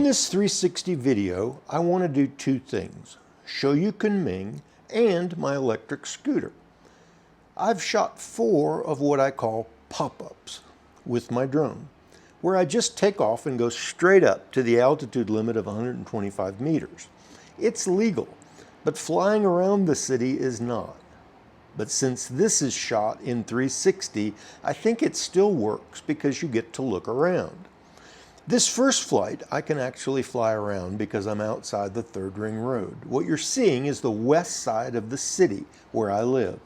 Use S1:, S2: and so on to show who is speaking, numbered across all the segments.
S1: this 360 video, I want to do two things: show you Kunming and my electric scooter. I've shot 4 of what I call pop-ups with my drone, where I just take off and go straight up to the altitude limit of 125 meters. It's legal, but flying around the city is not. But since this is shot in 360, I think it still works because you get to look around. This first flight, I can actually fly around because I'm outside the third ring road. What you're seeing is the west side of the city where I live.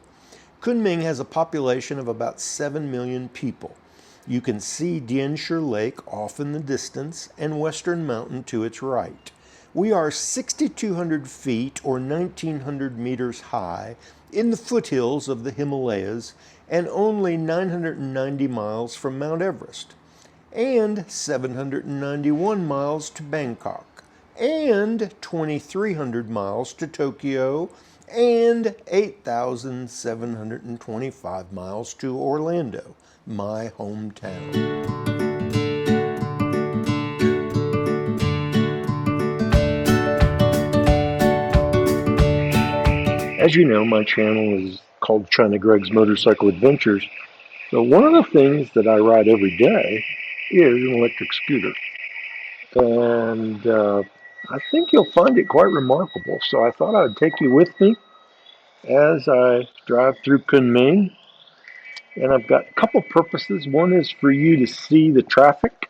S1: Kunming has a population of about 7 million people. You can see Dien Sher Lake off in the distance and Western Mountain to its right. We are 6,200 feet or 1,900 meters high in the foothills of the Himalayas and only 990 miles from Mount Everest, and 791 miles to Bangkok, and 2,300 miles to Tokyo, and 8,725 miles to Orlando, my hometown. As you know, my channel is called China Greg's Motorcycle Adventures. So one of the things that I ride every day is an electric scooter. And I think you'll find it quite remarkable. So I thought I'd take you with me as I drive through Kunming. And I've got a couple purposes. One is for you to see the traffic,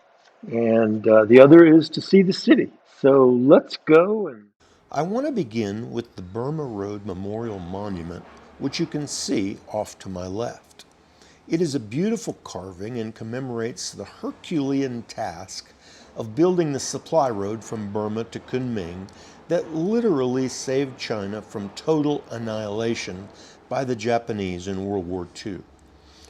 S1: and the other is to see the city. So let's go. And I want to begin with the Burma Road Memorial Monument, which you can see off to my left. It is a beautiful carving and commemorates the Herculean task of building the supply road from Burma to Kunming that literally saved China from total annihilation by the Japanese in World War II.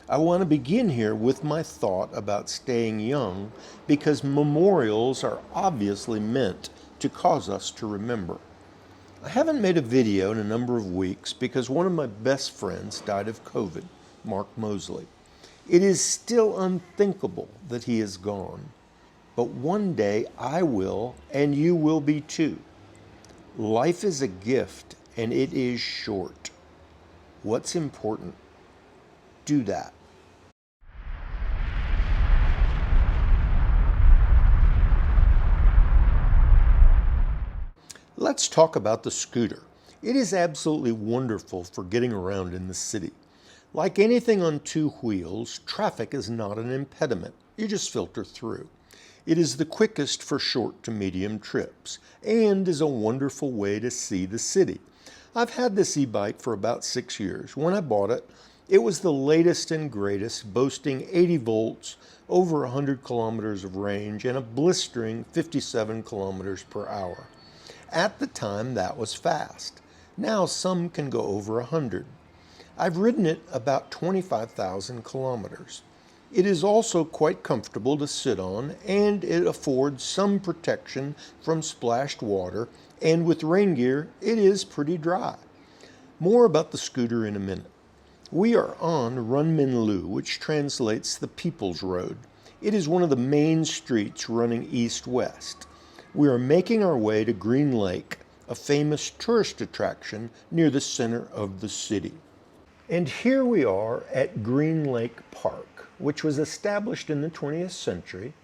S1: I want to begin here with my thought about staying young because memorials are obviously meant to cause us to remember. I haven't made a video in a number of weeks because one of my best friends died of COVID, Mark Mosley. It is still unthinkable that he is gone, but one day I will, and you will be too. Life is a gift, and it is short. What's important? Do that. Let's talk about the scooter. It is absolutely wonderful for getting around in the city. Like anything on 2 wheels, traffic is not an impediment. You just filter through. It is the quickest for short to medium trips and is a wonderful way to see the city. I've had this e-bike for about 6 years. When I bought it, it was the latest and greatest, boasting 80 volts, over 100 kilometers of range, and a blistering 57 kilometers per hour. At the time, that was fast. Now some can go over 100. I've ridden it about 25,000 kilometers. It is also quite comfortable to sit on, and it affords some protection from splashed water, and with rain gear, it is pretty dry. More about the scooter in a minute. We are on Run Min Lu, which translates the People's Road. It is one of the main streets running east-west. We are making our way to Green Lake, a famous tourist attraction near the center of the city. And here we are at Green Lake Park, which was established in the 20th century.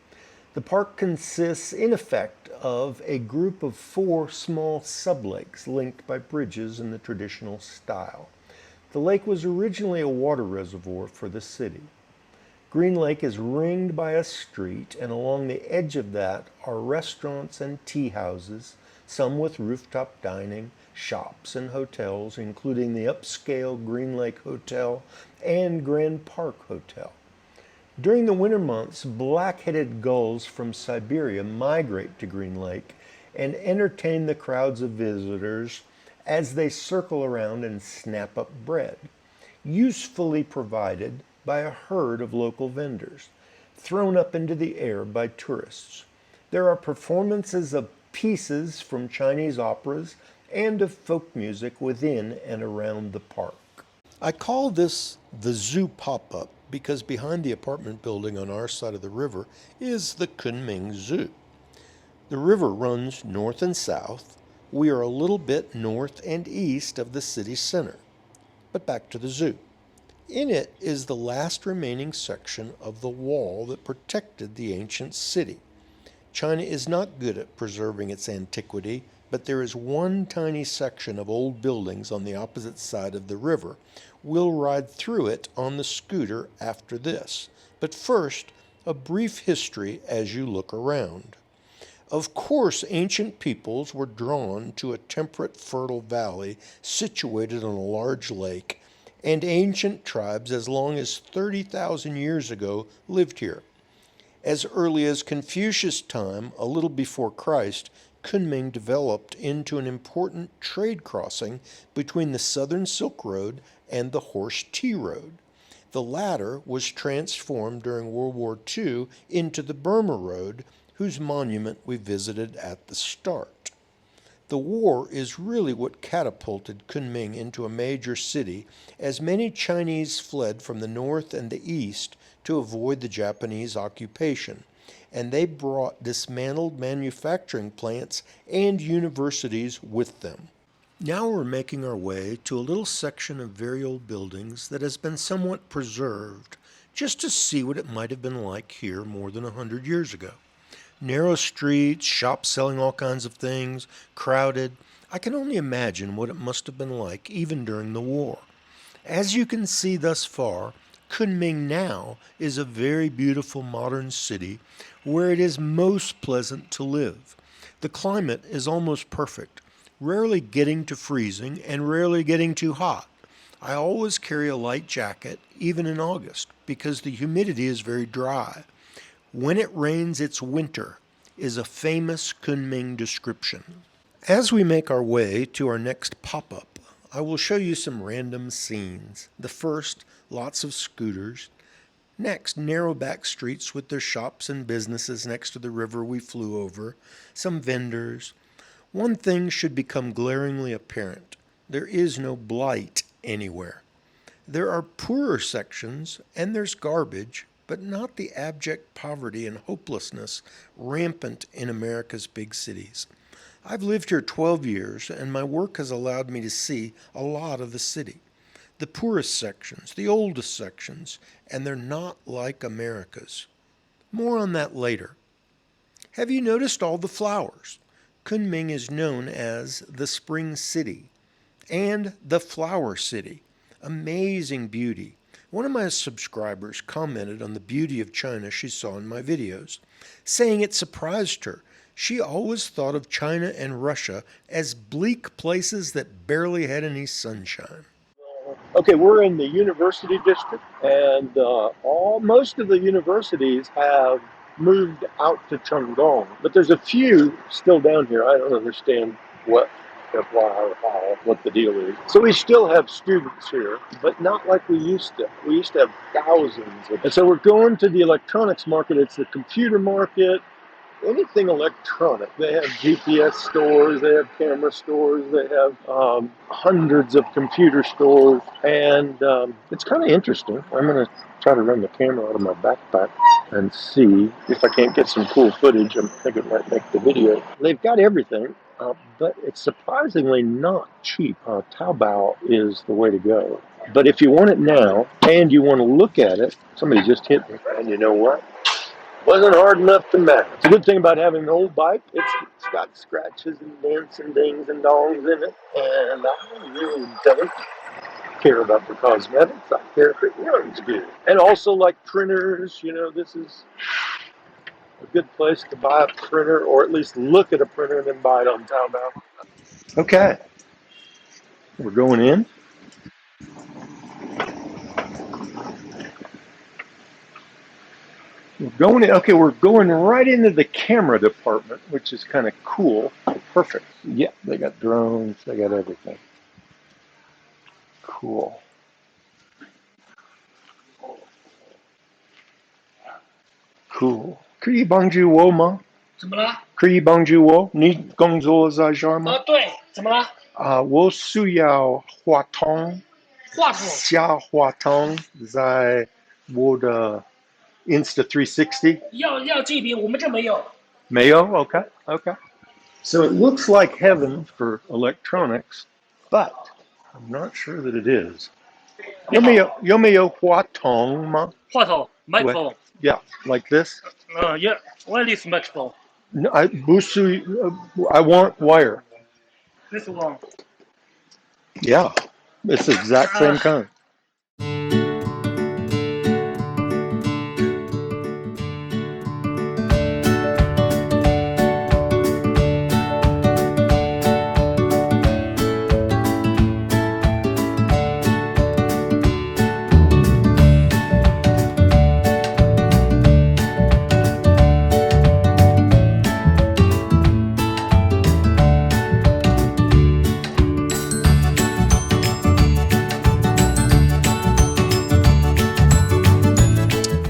S1: The park consists, in effect, of a group of 4 small sublakes linked by bridges in the traditional style. The lake was originally a water reservoir for the city. Green Lake is ringed by a street, and along the edge of that are restaurants and tea houses, some with rooftop dining, shops and hotels, including the upscale Green Lake Hotel and Grand Park Hotel. During the winter months, black-headed gulls from Siberia migrate to Green Lake and entertain the crowds of visitors as they circle around and snap up bread, usefully provided by a herd of local vendors, thrown up into the air by tourists. There are performances of pieces from Chinese operas and of folk music within and around the park. I call this the Zoo Pop-Up because behind the apartment building on our side of the river is the Kunming Zoo. The river runs north and south. We are a little bit north and east of the city center. But back to the zoo. In it is the last remaining section of the wall that protected the ancient city. China is not good at preserving its antiquity, but there is one tiny section of old buildings on the opposite side of the river. We'll ride through it on the scooter after this. But first, a brief history as you look around. Of course, ancient peoples were drawn to a temperate, fertile valley situated on a large lake, and ancient tribes as long as 30,000 years ago lived here. As early as Confucius' time, a little before Christ, Kunming developed into an important trade crossing between the Southern Silk Road and the Horse Tea Road. The latter was transformed during World War II into the Burma Road, whose monument we visited at the start. The war is really what catapulted Kunming into a major city, as many Chinese fled from the north and the east to avoid the Japanese occupation, and they brought dismantled manufacturing plants and universities with them. Now we're making our way to a little section of very old buildings that has been somewhat preserved, just to see what it might have been like here more than 100 years ago. Narrow streets, shops selling all kinds of things, crowded. I can only imagine what it must have been like even during the war. As you can see thus far, Kunming now is a very beautiful modern city where it is most pleasant to live. The climate is almost perfect, rarely getting to freezing and rarely getting too hot. I always carry a light jacket, even in August, because the humidity is very dry. When it rains, it's winter, is a famous Kunming description. As we make our way to our next pop-up, I will show you some random scenes. The first, lots of scooters. Next, narrow back streets with their shops and businesses next to the river we flew over. Some vendors. One thing should become glaringly apparent. There is no blight anywhere. There are poorer sections, and there's garbage, but not the abject poverty and hopelessness rampant in America's big cities. I've lived here 12 years, and my work has allowed me to see a lot of the city. The poorest sections, the oldest sections, and they're not like America's. More on that later. Have you noticed all the flowers? Kunming is known as the Spring City and the Flower City. Amazing beauty. One of my subscribers commented on the beauty of China she saw in my videos, saying it surprised her. She always thought of China and Russia as bleak places that barely had any sunshine. Okay, we're in the university district, and most of the universities have moved out to Chengdong, but there's a few still down here. I don't understand what what the deal is. So we still have students here, but not like we used to. We used to have thousands of them. And so we're going to the electronics market. It's the computer market. Anything electronic. They have GPS stores, they have camera stores, they have hundreds of computer stores, and it's kind of interesting. I'm going to try to run the camera out of my backpack and see if I can't get some cool footage. I think it might make the video. They've got everything, but it's surprisingly not cheap. Taobao is the way to go. But if you want it now and you want to look at it, somebody just hit me, and you know what? Wasn't hard enough to match. The good thing about having an old bike, it's got scratches and dents and dings and dongs in it, and I really don't care about the cosmetics. I care if it runs good. And also like printers, this is a good place to buy a printer, or at least look at a printer and then buy it on Taobao. Okay, we're going in. We're going right into the camera department, which is kind of cool. Perfect. Yeah, they got drones, they got everything. Cool. Cool. 可以帮助我吗？
S2: 怎么了？
S1: 可以帮助我？你工作在这儿吗？
S2: 对，怎么了？
S1: 我需要话筒，加话筒在我的 Insta 360。
S2: 要这笔，我们这没有。
S1: Mayo? Okay, okay. So it looks like heaven for electronics, but I'm not sure that it is. 有没有话筒吗?
S2: 话筒
S1: What?
S2: microphone.
S1: Yeah, like this.
S2: Yeah, wireless microphone.
S1: No, I want wire.
S2: This one.
S1: Yeah, it's the exact
S2: Uh,
S1: same kind.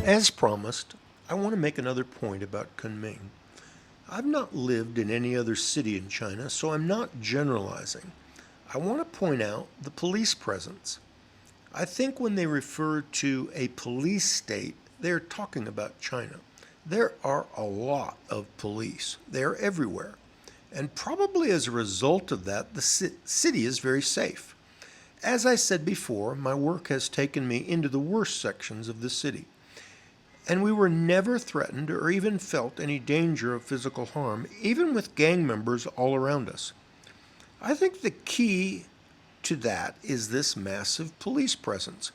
S1: As promised, I want to make another point about Kunming. I've not lived in any other city in China, so I'm not generalizing. I want to point out the police presence. I think when they refer to a police state, they're talking about China. There are a lot of police. They're everywhere. And probably as a result of that, the city is very safe. As I said before, my work has taken me into the worst sections of the city, and we were never threatened or even felt any danger of physical harm, even with gang members all around us. I think the key to that is this massive police presence,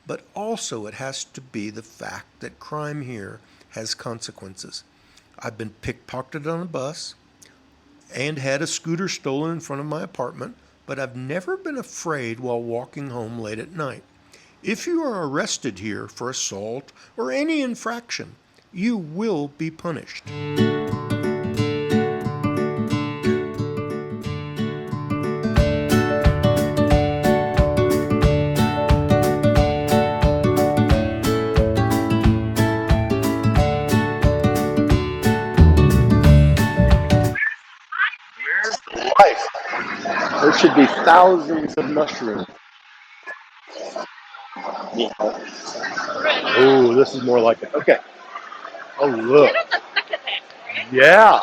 S1: but also it has to be the fact that crime here has consequences. I've been pickpocketed on a bus and had a scooter stolen in front of my apartment, but I've never been afraid while walking home late at night. If you are arrested here for assault or any infraction, you will be punished. Life. There should be thousands of mushrooms. Yeah. Oh, this is more like it. Okay. Oh, look. Yeah.